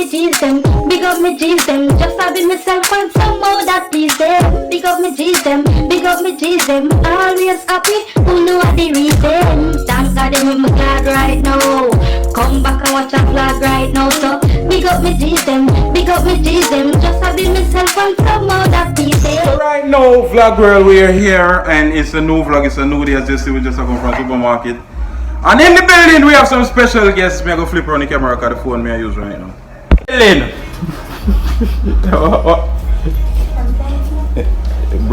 me G's them, big up me G's them. Just having myself and some more that please them. Big up me G's them, big up me G's them. Always happy, who know what the reason. Thank God them with my glad right now. Come back and watch a vlog right now. So big up me G's them, big up me G's them. Just having myself and some more that please them. So right now, vlog world, we are here and it's a new vlog, it's a new day. As you see, we just come from supermarket. And in the building, we have some special guests. Me I go flip around the camera because the phone me I use right now. Lynn!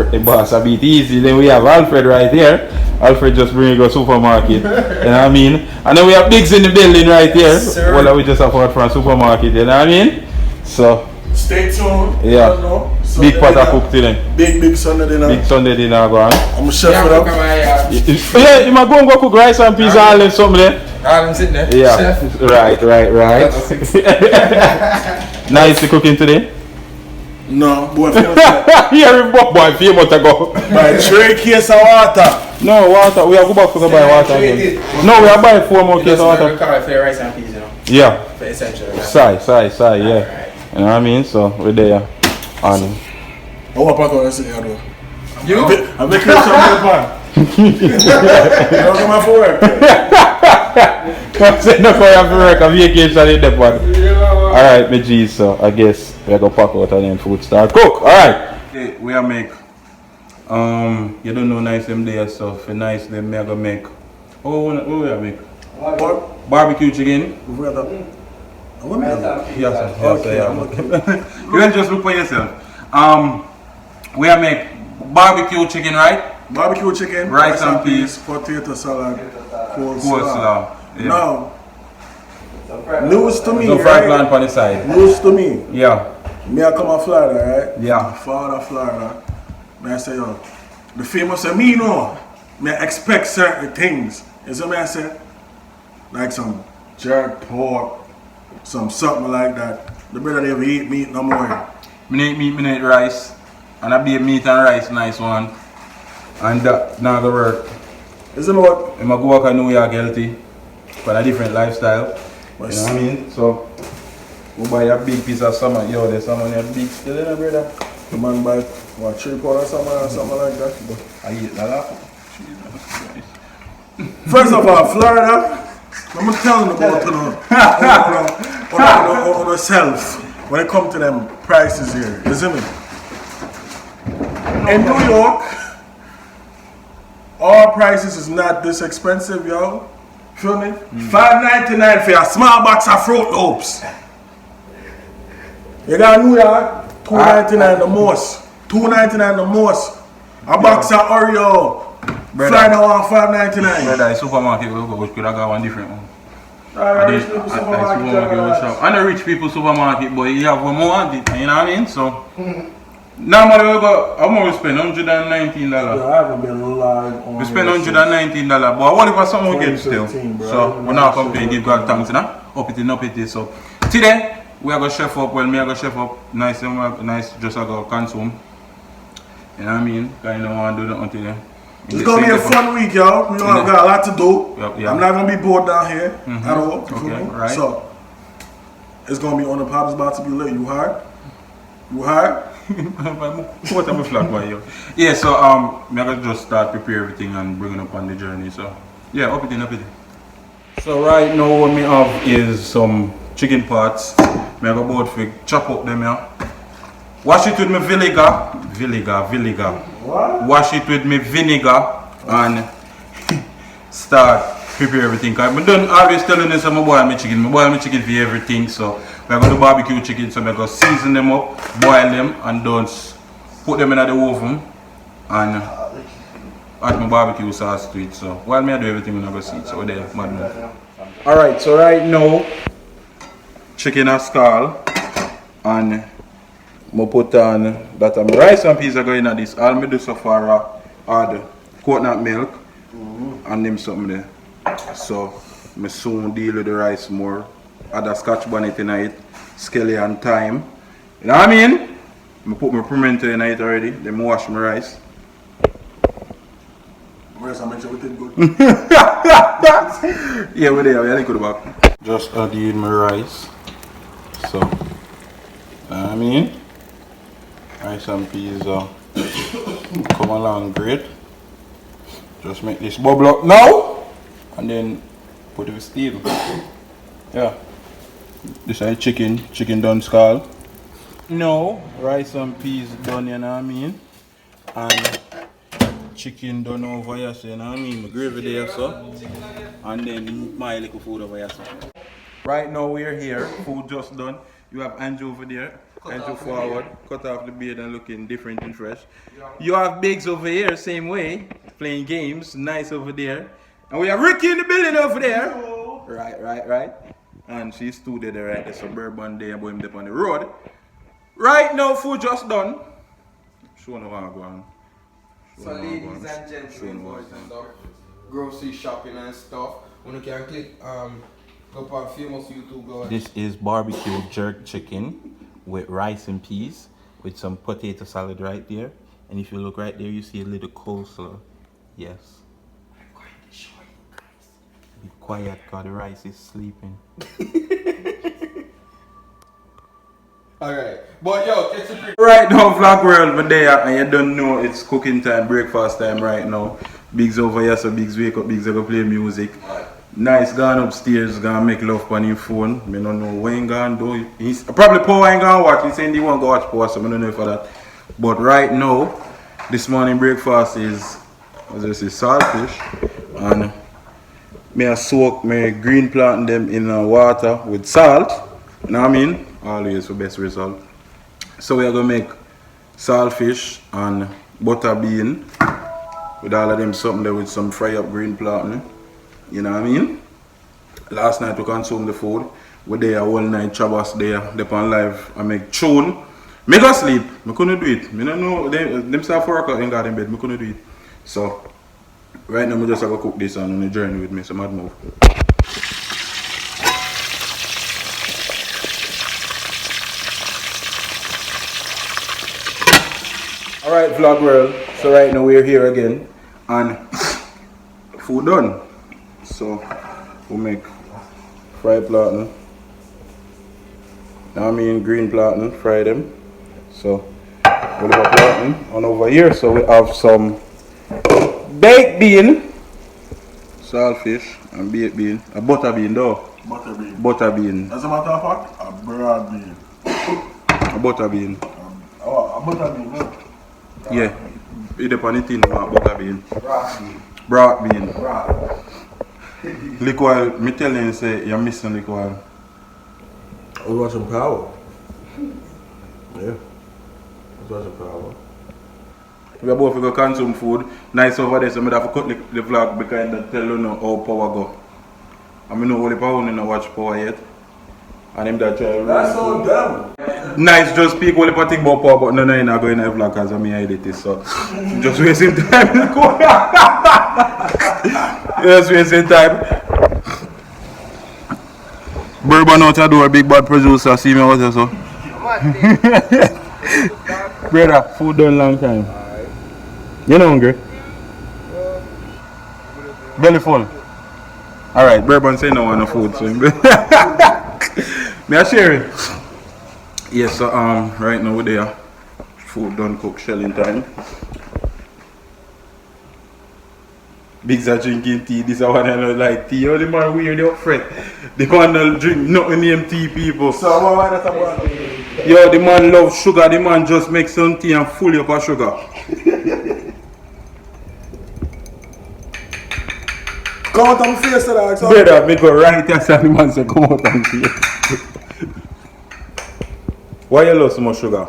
The boss a bit easy. Then we have Alfred right here. Alfred just bring you go supermarket. You know what I mean? And then we have Biggs in the building right here. Yes, well, we just afford from supermarket. You know what I mean? So stay tuned. yeah. Big pot of cook today. Big Sunday dinner. Big Sunday dinner go on. I'm a chef for them. Yeah, you might go and cook rice and peas all and something there. All them sitting there. Yeah. Chef. Right. Nice to cooking today. No, boy, Yeah, boy, few months ago. buy 3 cases of water. No, water. We have to go back to buy water again. No, we are buying 4 more cases of water. Car for rice and peas, you know. Yeah. For essential. Right? Sigh, yeah. Right. You know what I mean? So we're there. And I want to pack on this here, though. You? I'm making some milk pan. I don't come out for work. I'm saying no for you have to work a vacation in the one. Alright, my G's, so I guess we're gonna pack out and then food start cook. Alright. Okay, we are make you don't know nice them there stuff. For nice them we are gonna make. Oh, what we are make? Barbecue chicken. Yes, yeah. You can just look for yourself. We are make barbecue chicken, right? Barbecue chicken, Rice and peas, potato salad, coleslaw. Yeah. Now, news to me, So fry right? plant on the side. News to me. Yeah. Me I come from Florida, right? Yeah. Father Florida. Me I say, yo, the famous say, me know. Me I expect certain things. You see me I say? Like some jerk pork, something like that. The brother never eat meat no more. Me eat meat, me eat rice. And I be meat and rice, nice one. And that now go work. Isn't what? I'm go walk in New York healthy. For a different lifestyle. You know what I mean? So we buy a big piece of salmon. Yo, there's salmon here big still in there, brother. The man buy what 3 pounds or something like that. But I eat that lot. first of all, Florida, I'm telling about on yourself when it comes to them prices here. You see me? In New York, all prices is not this expensive, yo. Feel me? $5.99 for a small box of Fruit Loops. You got New York, $2.99 the most. $2.99 the most. A box of Oreo. Fly now on $5.99. Brother, the supermarket we could have got one different one. I know rich people supermarket, but you have one more on it, you know what I mean? So normally we go, how much we spend? $119. I haven't been live on. We spend $119, but what if something we get still? So we're not complaining, give God thanks, you know? Up it. So today we are going to chef up, well me I go chef up, nice, just I go consume. You know what I mean? Because I don't want to do nothing today. It's going to be a fun week, y'all. We know I've got a lot to do. Yeah. I'm not going to be bored down here at all. Okay, right. So it's going to be on the pop. It's about to be lit. You hard? You hard? What am I flat by you? Yeah, so I'm gonna just start prepare everything and bring it up on the journey. So yeah, up it in. So right now what me have is some chicken parts. Me have about to chop up them here. Wash it with my vinegar. What? Wash it with my vinegar and start prepare everything. Cause I done always telling you some boil my chicken. I boil my chicken for everything. So we're going to barbecue chicken, so we're going to season them up, boil them, and don't put them in the oven and add my barbecue sauce to it. So while I do everything, I'm going to see it. So there, mad. Alright, so right now, chicken and scald, and I put on that rice and peas are going in this. All I do so far are the coconut milk and them something there. So I soon deal with the rice more. Add a scotch bonnet in it, scallion and thyme. You know what I mean? I put my pimento in it already, then I wash my rice. Rice, I make sure everything good. Yeah, we're there, we're good back. Just add in my rice. So, I mean, rice and peas come along great. Just make this bubble up now and then put it with steel. Yeah. This is chicken done scald. No, rice and peas done, you know what I mean? And chicken done over here, so you know what I mean? My gravy there, so. And then my little food over here, so. Right now we're here, food just done. You have Andrew over there, Andrew forward, cut off the beard and looking different and fresh. You have Biggs over here, same way, playing games, nice over there. And we have Ricky in the building over there. Right. And she stood there, right, the suburban there, but him up on the road. Right now, food just done. Show no one go on. So ladies and gentlemen, boys and stuff, grocery shopping and stuff. When you can click go on famous YouTube guys. This is barbecue jerk chicken with rice and peas with some potato salad right there. And if you look right there, you see a little coleslaw. Yes. I'm going to show you guys. Be quiet, cause the rice is sleeping. Alright, but yo, catch a Right now, vlog world, we're there, and you don't know it's cooking time, breakfast time right now. Biggs over here, so Biggs wake up, Biggs are gonna play music. Nice, gone upstairs, gonna make love on his phone. I don't know what he gonna do. He's probably Power ain't gonna watch. He saying he won't go watch Power, so I don't know for that. But right now, this morning breakfast is, as I say, saltfish, and me I soak my green plant them in water with salt. You know what I mean? Always for best result. So we are gonna make saltfish and butter bean with all of them something there with some fry up green plant. You know what I mean? Last night we consumed the food. We there all night Chabas there on live and make tune. Make us sleep. I couldn't do it. I don't know them start 4 o'clock in garden bed. I couldn't do it. So right now I just have to cook this and on the journey with me. So mad move. Alright vlog world, so right now we're here again and food done. So we'll make fried platen. Now I mean green platen, fry them. So we'll have a platen on over here. So we have some baked bean, saltfish and baked bean, a butter bean though. Butter bean. As a matter of fact, a broad bean. A butter bean. A butter bean, no? Yeah, it depends on the thing, butter bean. Broad bean. Broad bean. Broad. Liquid, me tell you, say you're missing liquid. We want some power. Yeah. We want some power. We are both going to consume food. Nice over there, so I have to cut the vlog because I tell you how power go. I mean, no only power, I don't watch power yet. And him that try. That's so dumb. Nice, just speak only for think about power, but no, you're not going to vlog because I edit it, so just wasting time. Just wasting time. Bourbon out the door, big bad producer, see me out there, so. Brother, food done long time. You not hungry? Belly full. Alright, Bourbon say no want no food, so may I share it? Yes, so right now we're there. Food done cook, shelling time. Bigs are drinking tea, this is one I don't like tea. Oh, the man weird, they up fret. The man don't drink nothing named tea people. So why that's about? Yo, the man love sugar, the man just make some tea and full up of sugar. Come out and face that. Brother, make go right here, so the man say come out and face. Why you love so much sugar?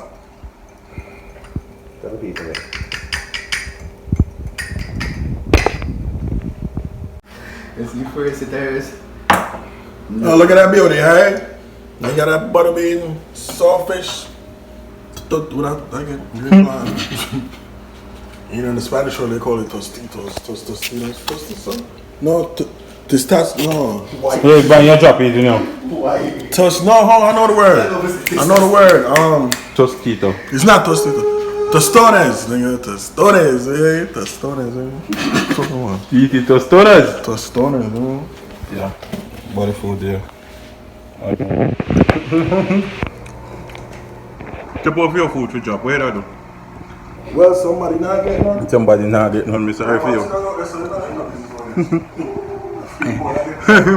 Let's see first it is. Oh, look at that beauty, hey? You got that butter bean, saltfish, green plant. You know, in the Spanish word they call it tostitos. Tostitos? No, tostas, no. Yeah, but you drop it, you know. No, hold on, I know the word. Tostito. It's not tostito. Tostones, nigga, tostones, tostones, Come on. You eat tostones? Tostones, Yeah. Body food there. Step off your food to drop. Where do? Well, somebody not getting on. Somebody not getting on me. Sorry for you.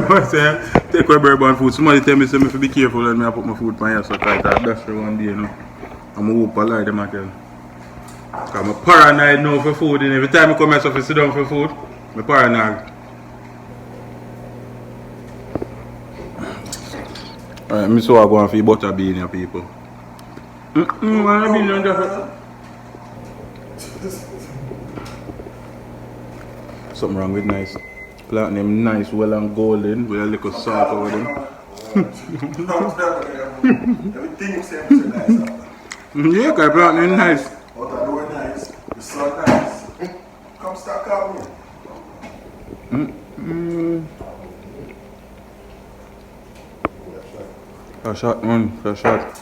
But take away bourbon food. Somebody tell me say me to be careful when I put my food on here so tight. That's the one day, you know. I'm a whoop a lie them again. I'm a paranoid now for food, and every time I come here to sit down for food, I'm paranoid. Alright, I'm so going for butter bean here, people. Butter bean on just. Something wrong with nice. Platinum nice, well and golden, with a little salt over them. Everything you say is nice. Yeah, because platinum nice. What I do is nice. The sun nice. Come start calling me. A shot, man, a shot.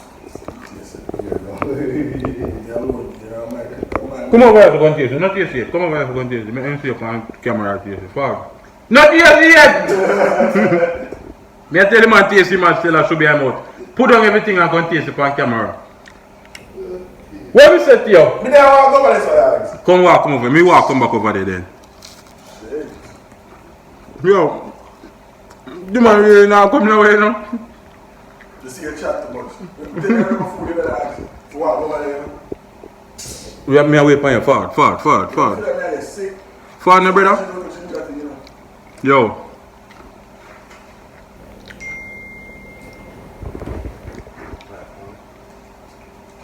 Come over here for one taste, not taste yet. Come over here for one taste. Let me see you on camera taste. Fog. Not taste yet! Me I tell the man taste him and still I should be him out. Put down everything and go taste it on camera. What we said to you? Me there walk over this way, Alex. Come over. Me walk come back over there then. Yo. The man really now come away now. Just see a chat too much. Take care of my food in the Alex. Walk over there. We have me away from you. Forward. Forward now, brother. Yo.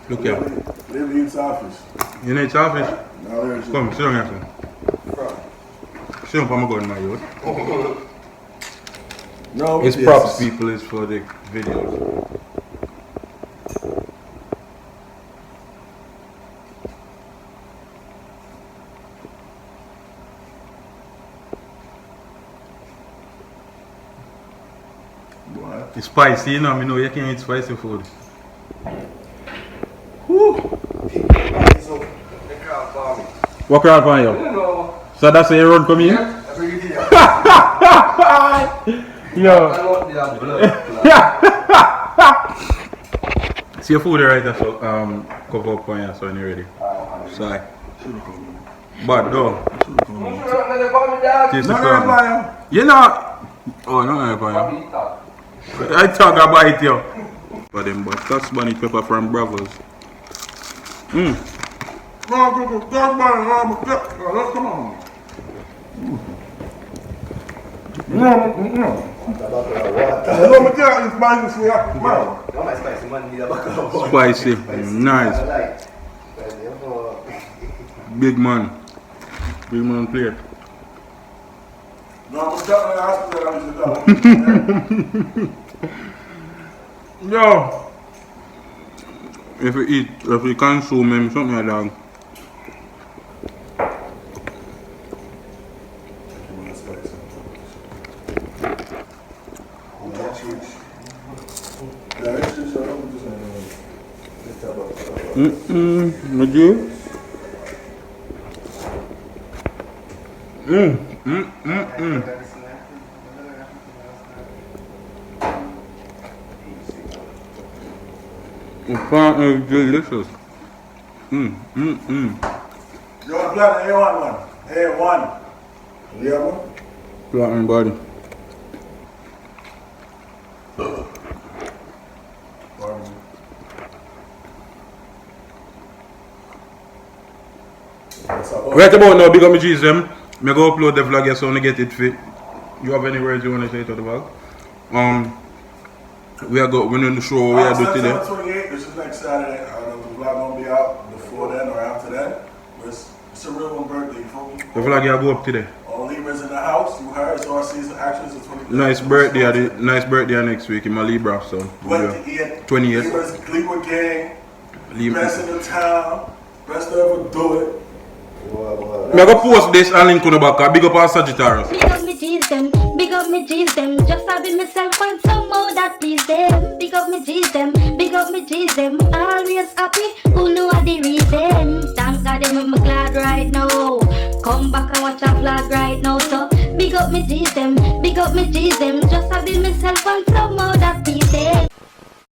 Look here. Live in selfish. You need selfish? No, there's Come, sit down here, son. Sit down for my gun, my youth. no. It's props, people. It's for the videos. What? It's spicy, you know. I know you can eat spicy food. Walk around for you. So that's how you run from here? Yo. See your food right there, so cover up on you so when you're ready. Sorry. But though. Taste the crab. You know. Oh, no, I talk about it, yo. For them, but that's bunny pepper from Bravos. Come on. Spicy, nice. Big man plate. Yo, if you consume him, something like that. Would you? The pan is delicious. Yo, blood, A1. Yeah, man. Platinum body. Right about now, big up my G's them. I go upload the vlog here so I get it fit. You have any words you want to say to the vlog? We're on the show we are doing today. September 28th, which is next Saturday. I don't know if the vlog gonna be out before then or after that. But it's a real one birthday, you feel me? The vlog you go up today. All Libras in the house, you heard, so our season actions are 23rd. Nice birthday next week in my Libra, so 28th. Libra gang, best in the town, best to ever do it. I'm going to post this and link on the back. Big up our Sagittarius. Big up me G's them, big up me G's them. Just having myself and some more that please them. Big up me G's them, big up me G's them. Always happy, who know what the reason. Thank God I'm glad right now. Come back and watch a vlog right now. So big up me G's them, big up me G's them. Just having myself and some more that please